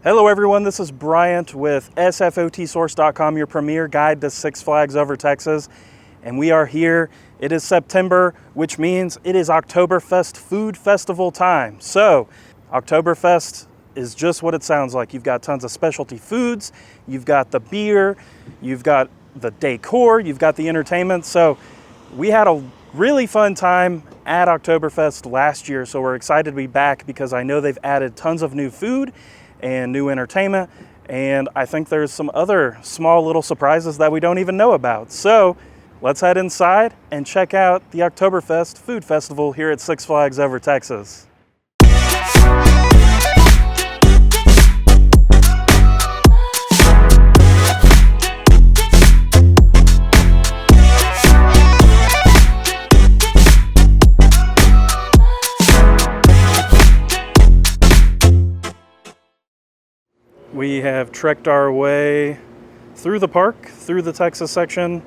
Hello everyone, this is Bryant with SFOTsource.com, your premier guide to Six Flags Over Texas. And we are here. It is September, which means it is Oktoberfest Food Festival time. So, Oktoberfest is just what it sounds like. You've got tons of specialty foods, you've got the beer, you've got the decor, you've got the entertainment. So, we had a really fun time at Oktoberfest last year, so we're excited to be back because I know they've added tons of new food and new entertainment, and I think there's some other small little surprises that we don't even know about. So let's head inside and check out the Oktoberfest Food Festival here at Six Flags Over Texas. We have trekked our way through the park, through the Texas section,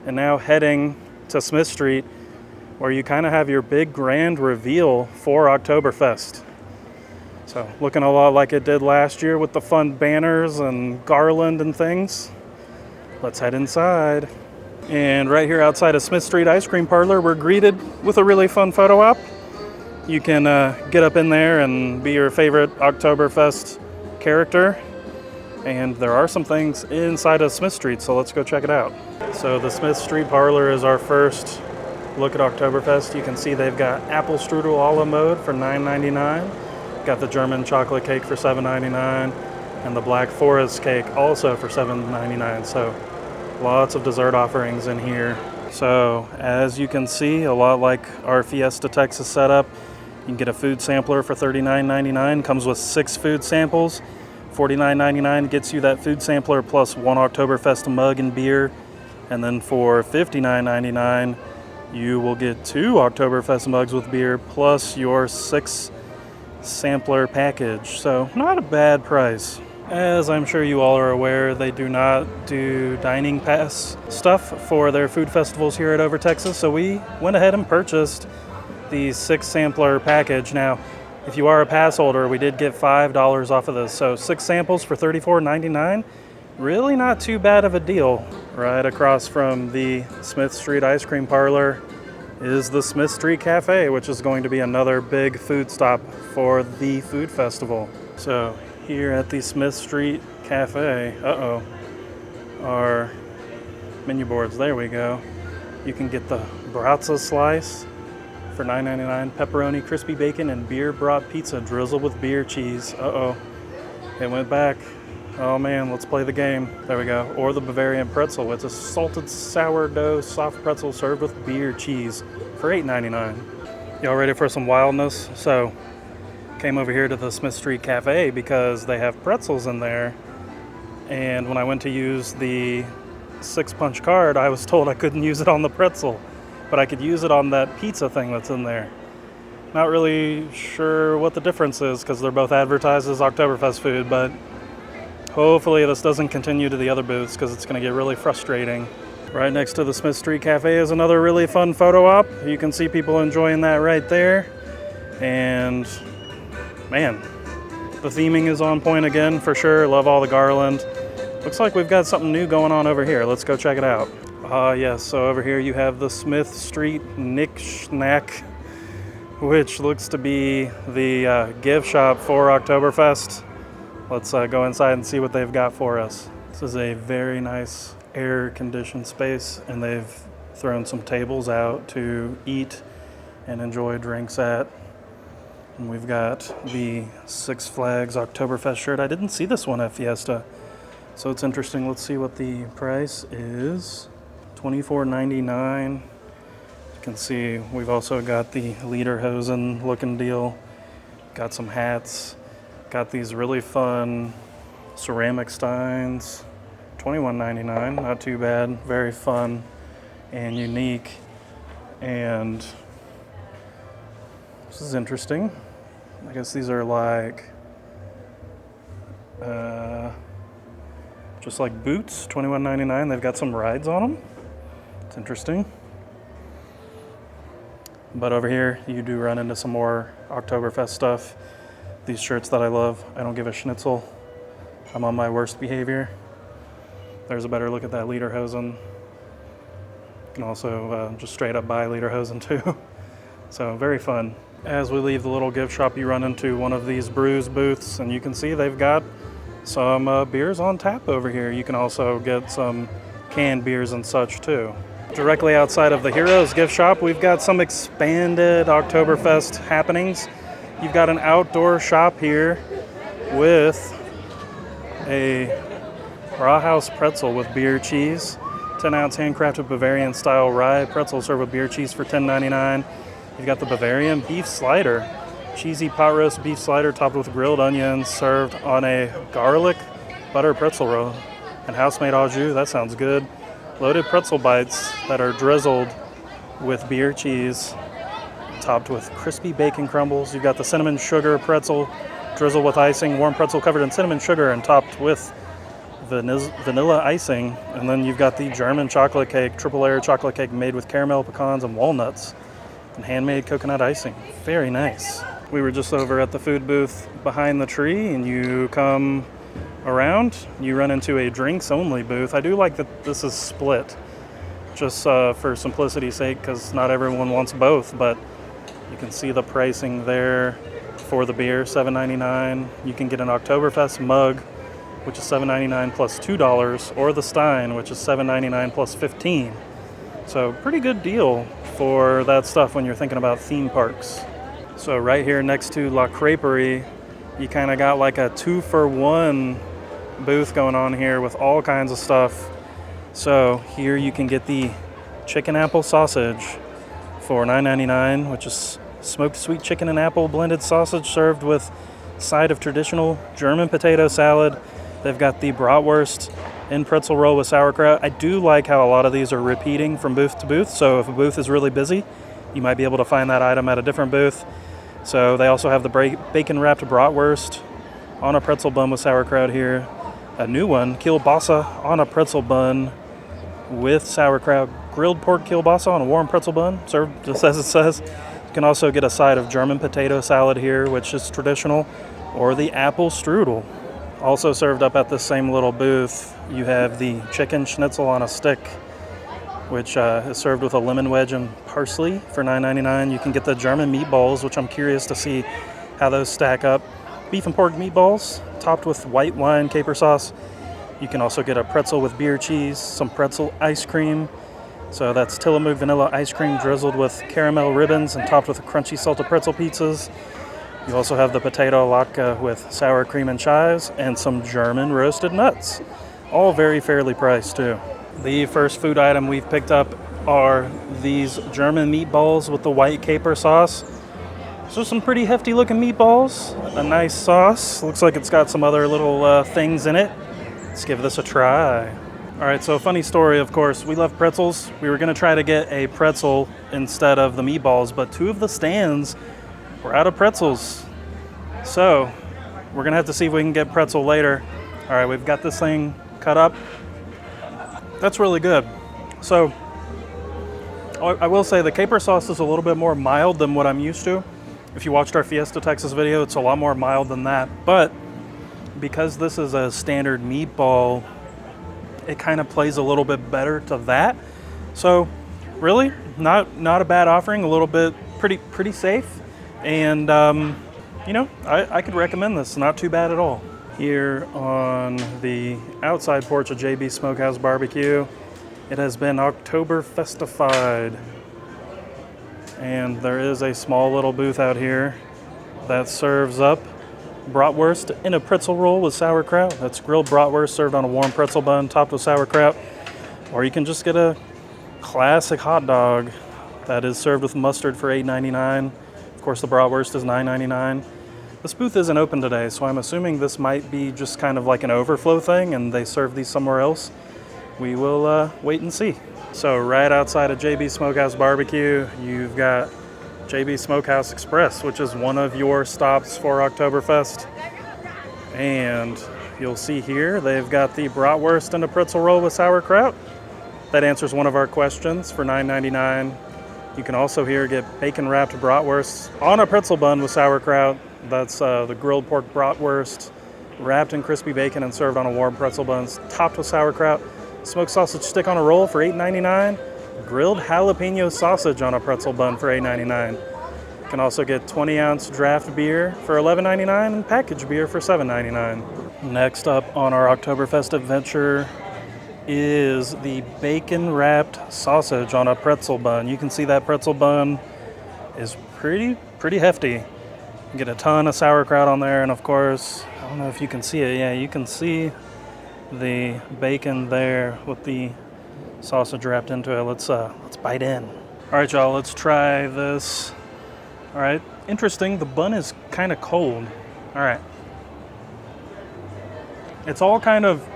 and now heading to Smith Street, where you kind of have your big grand reveal for Oktoberfest. So looking a lot like it did last year with the fun banners and garland and things. Let's head inside. And right here outside of Smith Street Ice Cream Parlor, we're greeted with a really fun photo op. You can get up in there and be your favorite Oktoberfest character. And there are some things inside of Smith Street, so let's go check it out. So the Smith Street Parlor is our first look at Oktoberfest. You can see they've got apple strudel a la mode for $9.99. Got the German chocolate cake for $7.99, and the Black Forest cake also for $7.99. So lots of dessert offerings in here. So as you can see, a lot like our Fiesta Texas setup, you can get a food sampler for $39.99. Comes with 6 food samples. $49.99 gets you that food sampler plus 1 Oktoberfest mug and beer. And then for $59.99, you will get 2 Oktoberfest mugs with beer plus your 6 sampler package. So not a bad price. As I'm sure you all are aware, they do not do dining pass stuff for their food festivals here at Over Texas. So we went ahead and purchased the 6 sampler package. Now, if you are a pass holder, we did get $5 off of this. So 6 samples for $34.99. Really not too bad of a deal. Right across from the Smith Street Ice Cream Parlor is the Smith Street Cafe, which is going to be another big food stop for the food festival. So here at the Smith Street Cafe, our menu boards, there we go. You can get the Bratza slice for $9.99, pepperoni, crispy bacon, and beer brought pizza drizzled with beer cheese. It went back. Oh man, let's play the game. There we go. Or the Bavarian pretzel. It's a salted sourdough soft pretzel served with beer cheese for $8.99. Y'all ready for some wildness? So, came over here to the Smith Street Cafe because they have pretzels in there. And when I went to use the 6-punch card, I was told I couldn't use it on the pretzel, but I could use it on that pizza thing that's in there. Not really sure what the difference is because they're both advertised as Oktoberfest food, but hopefully this doesn't continue to the other booths because it's going to get really frustrating. Right next to the Smith Street Cafe is another really fun photo op. You can see people enjoying that right there. And man, the theming is on point again for sure. Love all the garland. Looks like we've got something new going on over here. Let's go check it out. Yes, so over here you have the Smith Street Knick Snack, which looks to be the gift shop for Oktoberfest. Let's go inside and see what they've got for us. This is a very nice air-conditioned space, and they've thrown some tables out to eat and enjoy drinks at. And we've got the Six Flags Oktoberfest shirt. I didn't see this one at Fiesta, so it's interesting. Let's see what the price is. $24.99. You can see we've also got the lederhosen looking deal. Got some hats. Got these really fun ceramic steins. $21.99. Not too bad. Very fun and unique. And this is interesting. I guess these are like just like boots. $21.99. They've got some rides on them. It's interesting. But over here, you do run into some more Oktoberfest stuff. These shirts that I love. I don't give a schnitzel. I'm on my worst behavior. There's a better look at that lederhosen. You can also just straight up buy lederhosen too. So very fun. As we leave the little gift shop, you run into one of these brews booths, and you can see they've got some beers on tap over here. You can also get some canned beers and such too. Directly outside of the Heroes gift shop, we've got some expanded Oktoberfest happenings. You've got an outdoor shop here with a Brauhaus pretzel with beer cheese, 10-ounce handcrafted Bavarian-style rye pretzel served with beer cheese for $10.99. You've got the Bavarian beef slider, cheesy pot roast beef slider topped with grilled onions, served on a garlic butter pretzel roll. And house-made au jus, that sounds good. Loaded pretzel bites that are drizzled with beer cheese, topped with crispy bacon crumbles. You've got the cinnamon sugar pretzel, drizzled with icing, warm pretzel covered in cinnamon sugar and topped with vanilla icing. And then you've got the German chocolate cake, triple layer chocolate cake made with caramel, pecans, and walnuts, and handmade coconut icing. Very nice. We were just over at the food booth behind the tree, and you come around, you run into a drinks only booth. I do like that this is split, just for simplicity's sake, because not everyone wants both, but you can see the pricing there for the beer, $7.99. You can get an Oktoberfest mug, which is $7.99 plus $2, or the Stein, which is $7.99 plus $15. So pretty good deal for that stuff when you're thinking about theme parks. So right here next to La Crêperie, you kind of got like a 2-for-1 booth going on here with all kinds of stuff. So here you can get the chicken apple sausage for $9.99, which is smoked sweet chicken and apple blended sausage served with side of traditional German potato salad. They've got the bratwurst and pretzel roll with sauerkraut. I do like how a lot of these are repeating from booth to booth, so if a booth is really busy, you might be able to find that item at a different booth. So they also have the bacon wrapped bratwurst on a pretzel bun with sauerkraut here. A new one, kielbasa on a pretzel bun with sauerkraut. Grilled pork kielbasa on a warm pretzel bun, served just as it says. You can also get a side of German potato salad here, which is traditional, or the apple strudel. Also served up at this same little booth, you have the chicken schnitzel on a stick, which is served with a lemon wedge and parsley for $9.99. You can get the German meatballs, which I'm curious to see how those stack up. Beef and pork meatballs, topped with white wine caper sauce. You can also get a pretzel with beer cheese, some pretzel ice cream. So that's Tillamook vanilla ice cream drizzled with caramel ribbons and topped with crunchy salted pretzel pizzas. You also have the potato latke with sour cream and chives and some German roasted nuts. All very fairly priced too. The first food item we've picked up are these German meatballs with the white caper sauce. So some pretty hefty looking meatballs, a nice sauce. Looks like it's got some other little things in it. Let's give this a try. All right, so funny story, of course. We love pretzels. We were gonna try to get a pretzel instead of the meatballs, but two of the stands were out of pretzels. So we're gonna have to see if we can get pretzel later. All right, we've got this thing cut up. That's really good. So I will say the caper sauce is a little bit more mild than what I'm used to. If you watched our Fiesta Texas video, it's a lot more mild than that. But because this is a standard meatball, it kind of plays a little bit better to that. So really, not a bad offering, a little bit pretty safe. And you know, I could recommend this, not too bad at all. Here on the outside porch of JB Smokehouse Barbecue, it has been Oktoberfestified. And there is a small little booth out here that serves up bratwurst in a pretzel roll with sauerkraut. That's grilled bratwurst served on a warm pretzel bun topped with sauerkraut. Or you can just get a classic hot dog that is served with mustard for $8.99. Of course, the bratwurst is $9.99. This booth isn't open today, so I'm assuming this might be just kind of like an overflow thing and they serve these somewhere else. We will wait and see. So right outside of JB Smokehouse Barbecue, you've got JB Smokehouse Express, which is one of your stops for Oktoberfest. And you'll see here, they've got the bratwurst and a pretzel roll with sauerkraut. That answers one of our questions for $9.99. You can also here get bacon-wrapped bratwurst on a pretzel bun with sauerkraut. That's the grilled pork bratwurst wrapped in crispy bacon and served on a warm pretzel bun, topped with sauerkraut. Smoked sausage stick on a roll for $8.99. Grilled jalapeno sausage on a pretzel bun for $8.99. You can also get 20-ounce draft beer for $11.99 and packaged beer for $7.99. Next up on our Oktoberfest adventure is the bacon-wrapped sausage on a pretzel bun. You can see that pretzel bun is pretty hefty. You get a ton of sauerkraut on there, and of course, I don't know if you can see it. Yeah, you can see the bacon there with the sausage wrapped into it. Let's bite in. All right, y'all, let's try this. All right, interesting. The bun is kind of cold. All right. It's all kind of,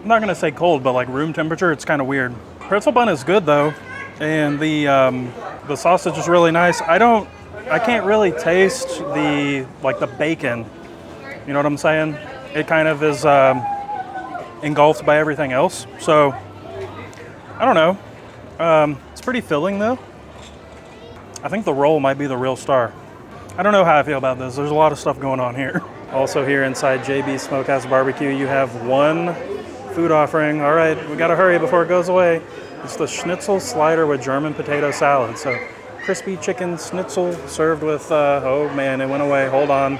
I'm not gonna say cold, but like room temperature. It's kind of weird. Pretzel bun is good though, and the sausage is really nice. I can't really taste the bacon. You know what I'm saying? It kind of is engulfed by everything else. So I don't know. It's pretty filling though. I think the roll might be the real star. I don't know how I feel about this. There's a lot of stuff going on here. Also here inside JB Smokehouse Barbecue, you have one food offering. All right, we gotta hurry before it goes away. It's the schnitzel slider with German potato salad. So crispy chicken schnitzel served with, oh man, it went away. Hold on.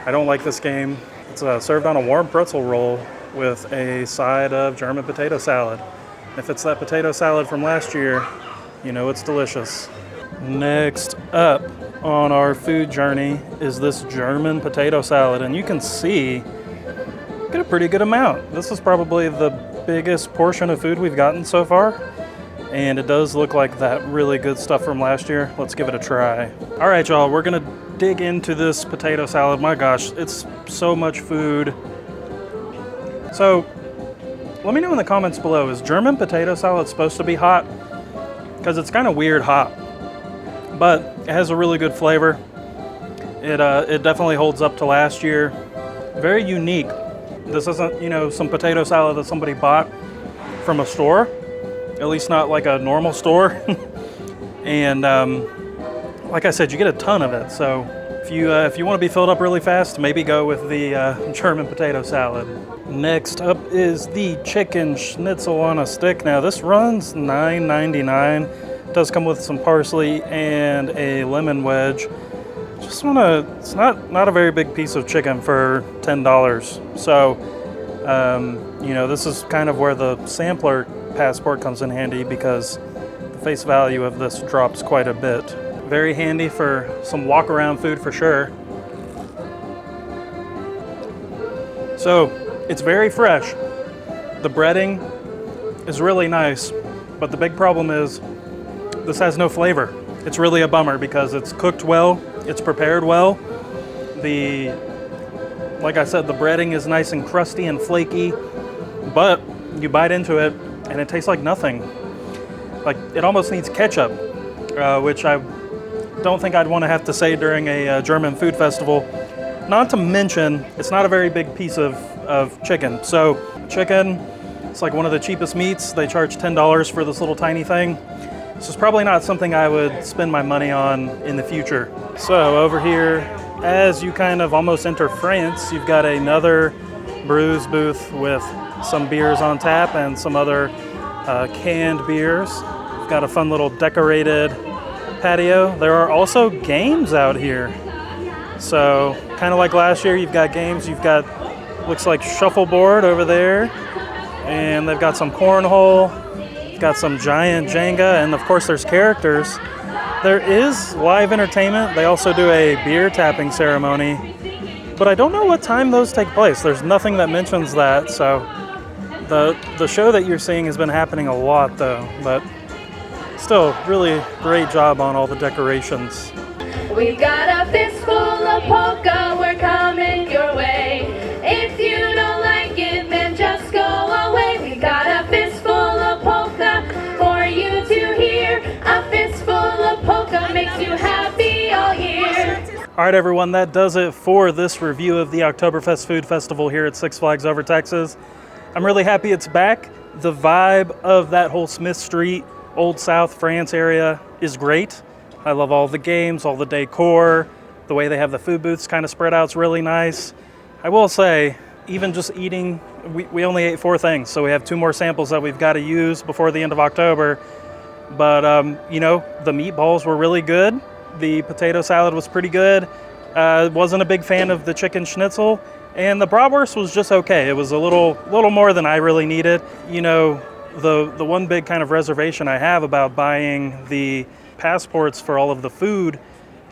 I don't like this game. It's served on a warm pretzel roll with a side of German potato salad. If it's that potato salad from last year, you know it's delicious. Next up on our food journey is this German potato salad, and you can see, get a pretty good amount. This is probably the biggest portion of food we've gotten so far, and it does look like that really good stuff from last year. Let's give it a try. All right, y'all, we're gonna dig into this potato salad. My gosh, it's so much food. So let me know in the comments below, is German potato salad supposed to be hot? Because it's kind of weird hot, but it has a really good flavor. It definitely holds up to last year. Very unique. This isn't, you know, some potato salad that somebody bought from a store, at least not like a normal store. And like I said, you get a ton of it. So if you want to be filled up really fast, maybe go with the German potato salad. Next up is the chicken schnitzel on a stick. Now this runs $9.99. It does come with some parsley and a lemon wedge. It's not a very big piece of chicken for $10. So, you know, this is kind of where the sampler passport comes in handy, because the face value of this drops quite a bit. Very handy for some walk around food for sure. So it's very fresh. The breading is really nice, but the big problem is this has no flavor. It's really a bummer because it's cooked well, it's prepared well. Like I said, the breading is nice and crusty and flaky, but you bite into it and it tastes like nothing. Like it almost needs ketchup, which I don't think I'd want to have to say during a German food festival. Not to mention, it's not a very big piece of chicken. So chicken, it's like one of the cheapest meats. They charge $10 for this little tiny thing. This is probably not something I would spend my money on in the future. So over here, as you kind of almost enter France, you've got another brews booth with some beers on tap and some other canned beers. We've got a fun little decorated patio. There are also games out here. So kind of like last year, you've got games. You've got, looks like shuffleboard over there, and they've got some cornhole. Got some giant Jenga, and of course there's characters. There is live entertainment. They also do a beer tapping ceremony, but I don't know what time those take place. There's nothing that mentions that. So the show that you're seeing has been happening a lot though, but still really great job on all the decorations. We got a fistful of polka, we're coming your way. If you don't like it, then just go away. We got a fistful of polka for you to hear. A fistful of polka makes you happy all year. All right, everyone, that does it for this review of the Oktoberfest Food Festival here at Six Flags Over Texas. I'm really happy it's back. The vibe of that whole Smith Street, Old South France area is great. I love all the games, all the decor, the way they have the food booths kind of spread out is really nice. I will say, even just eating, we only ate 4 things, so we have 2 more samples that we've got to use before the end of October. But, the meatballs were really good. The potato salad was pretty good. Wasn't a big fan of the chicken schnitzel. And the bratwurst was just okay. It was a little more than I really needed. The one big kind of reservation I have about buying the passports for all of the food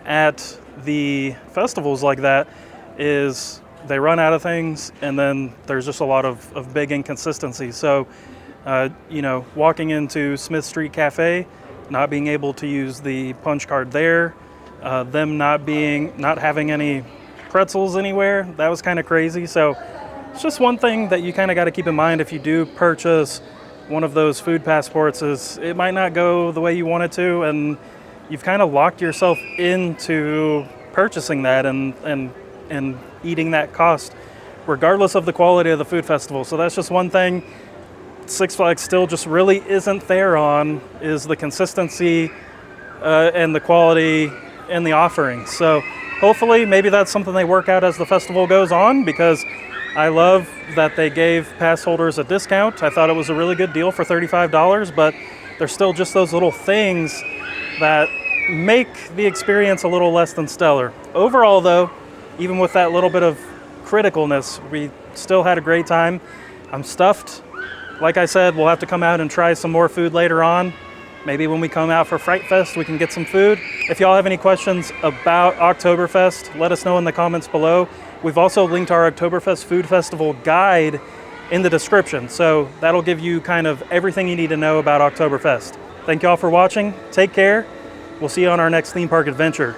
at the festivals like that is they run out of things, and then there's just a lot of big inconsistencies. So, walking into Smith Street Cafe, not being able to use the punch card there, them not having any pretzels anywhere, that was kind of crazy. So it's just one thing that you kind of got to keep in mind if you do purchase one of those food passports, is it might not go the way you want it to, and you've kind of locked yourself into purchasing that and eating that cost regardless of the quality of the food festival. So that's just one thing Six Flags still just really isn't there on, is the consistency and the quality and the offerings. So hopefully maybe that's something they work out as the festival goes on, because I love that they gave pass holders a discount. I thought it was a really good deal for $35, but there's still just those little things that make the experience a little less than stellar. Overall though, even with that little bit of criticalness, we still had a great time. I'm stuffed. Like I said, we'll have to come out and try some more food later on. Maybe when we come out for Fright Fest, we can get some food. If y'all have any questions about Oktoberfest, let us know in the comments below. We've also linked our Oktoberfest Food Festival guide in the description, so that'll give you kind of everything you need to know about Oktoberfest. Thank y'all for watching. Take care. We'll see you on our next theme park adventure.